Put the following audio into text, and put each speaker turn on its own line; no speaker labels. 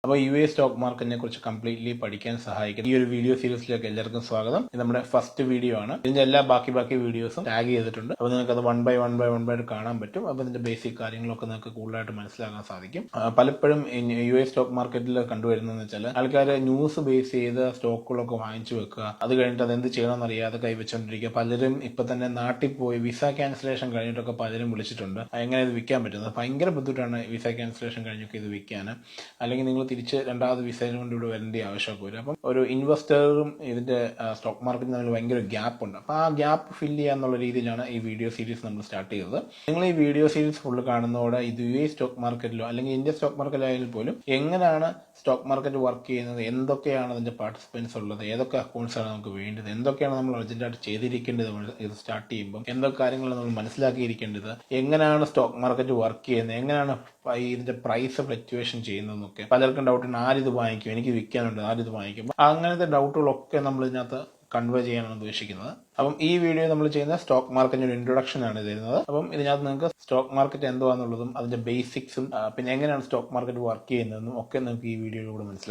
അപ്പോൾ US stock മാർക്കറ്റിനെ കുറിച്ച് കംപ്ലീറ്റ്ലി പഠിക്കാൻ സഹായിക്കുന്ന ഈ ഒരു വീഡിയോ സീരീസിലേക്ക് എല്ലാവർക്കും സ്വാഗതം. ഇത് നമ്മുടെ ഫസ്റ്റ് വീഡിയോ ആണ്. ഇതിന്റെ എല്ലാ ബാക്കി വീഡിയോസും ടാഗ് ചെയ്തിട്ടുണ്ട്. അപ്പോൾ നിങ്ങൾക്ക് അത് വൺ ബൈ വൺ കാണാൻ പറ്റും. അപ്പോൾ ഇതിന്റെ ബേസിക് കാര്യങ്ങളൊക്കെ നിങ്ങൾക്ക് കൂടുതലായിട്ട് മനസ്സിലാക്കാൻ സാധിക്കും. പലപ്പോഴും US സ്റ്റോക്ക് മാർക്കറ്റിൽ കണ്ടുവരുന്നതെന്ന് വെച്ചാൽ ആൾക്കാർ ന്യൂസ് ബേസ് ചെയ്ത് സ്റ്റോക്കുകളൊക്കെ വാങ്ങിച്ചു വെക്കുക, അത് കഴിഞ്ഞിട്ട് അതെന്ത് ചെയ്യണമെന്ന് അറിയാതെ കൈവച്ചുകൊണ്ടിരിക്കുക. പലരും ഇപ്പൊ തന്നെ നാട്ടിൽ പോയി വിസ ക്യാൻസലേഷൻ കഴിഞ്ഞിട്ടൊക്കെ പലരും വിളിച്ചിട്ടുണ്ട്. എങ്ങനെ ഇത് വിൽക്കാൻ പറ്റുന്നത്? ഭയങ്കര ബുദ്ധിമുട്ടാണ് വിസ ക്യാൻസലേഷൻ കഴിഞ്ഞൊക്കെ ഇത് വിൽക്കാൻ. അല്ലെങ്കിൽ നിങ്ങൾ തിരിച്ച് രണ്ടാമത് വിസയിൽ കൊണ്ട് ഇവിടെ വരേണ്ട ആവശ്യമൊക്കെ വരും. അപ്പം ഒരു ഇൻവെസ്റ്ററും ഇതിന്റെ സ്റ്റോക്ക് മാർക്കറ്റും തമ്മിൽ ഭയങ്കര ഗ്യാപ്പ് ഉണ്ട്. അപ്പോൾ ആ ഗ്യാപ്പ് ഫില്ല് ചെയ്യാന്നുള്ള രീതിയിലാണ് ഈ വീഡിയോ സീരീസ് നമ്മൾ സ്റ്റാർട്ട് ചെയ്തത്. നിങ്ങൾ ഈ വീഡിയോ സീരീസ് ഫുള്ള് കാണുന്നതോടെ ഇത് US സ്റ്റോക്ക് മാർക്കറ്റിലോ അല്ലെങ്കിൽ ഇന്ത്യ സ്റ്റോക്ക് മാർക്കറ്റിലായാലും പോലും എങ്ങനെയാണ് സ്റ്റോക്ക് മാർക്കറ്റ് വർക്ക് ചെയ്യുന്നത്, എന്തൊക്കെയാണ് അതിന്റെ പാർട്ടിസിപ്പൻസ് ഉള്ളത്, ഏതൊക്കെ അക്കൗണ്ട്സ് ആണ് നമുക്ക് വേണ്ടത്, എന്തൊക്കെയാണ് നമ്മൾ അർജന്റായിട്ട് ചെയ്തിരിക്കേണ്ടത്, ഇത് സ്റ്റാർട്ട് ചെയ്യുമ്പോൾ എന്തൊക്കെ കാര്യങ്ങളാണ് നമ്മൾ മനസ്സിലാക്കിയിരിക്കേണ്ടത്, എങ്ങനെയാണ് സ്റ്റോക്ക് മാർക്കറ്റ് വർക്ക് ചെയ്യുന്നത്, എങ്ങനെയാണ് ഇതിന്റെ പ്രൈസ് ഫ്ലക്ച്വേഷൻ ചെയ്യുന്നതെന്നൊക്കെ പലർക്കും ഡൗട്ടുണ്ട്. ആരിത് വാങ്ങിക്കും, എനിക്ക് വിൽക്കാനുണ്ട്, ആരിത് വാങ്ങിക്കും, അങ്ങനത്തെ ഡൗട്ടുകളൊക്കെ നമ്മൾ ഇതിനകത്ത് കൺവേ ചെയ്യാനാണ് ഉദ്ദേശിക്കുന്നത്. അപ്പം ഈ വീഡിയോ നമ്മൾ ചെയ്യുന്ന സ്റ്റോക്ക് മാർക്കറ്റിന്റെ ഒരു ഇൻട്രൊഡക്ഷൻ ആണ് തരുന്നത്. അപ്പം ഇതിനകത്ത് നിങ്ങൾക്ക് സ്റ്റോക്ക് മാർക്കറ്റ് എന്തുവാന്നുള്ളതും അതിന്റെ ബേസിക്സും പിന്നെ എങ്ങനെയാണ് സ്റ്റോക്ക് മാർക്കറ്റ് വർക്ക് ചെയ്യുന്നതെന്നും ഒക്കെ നിങ്ങൾക്ക് ഈ വീഡിയോയിലൂടെ മനസ്സിലാവും.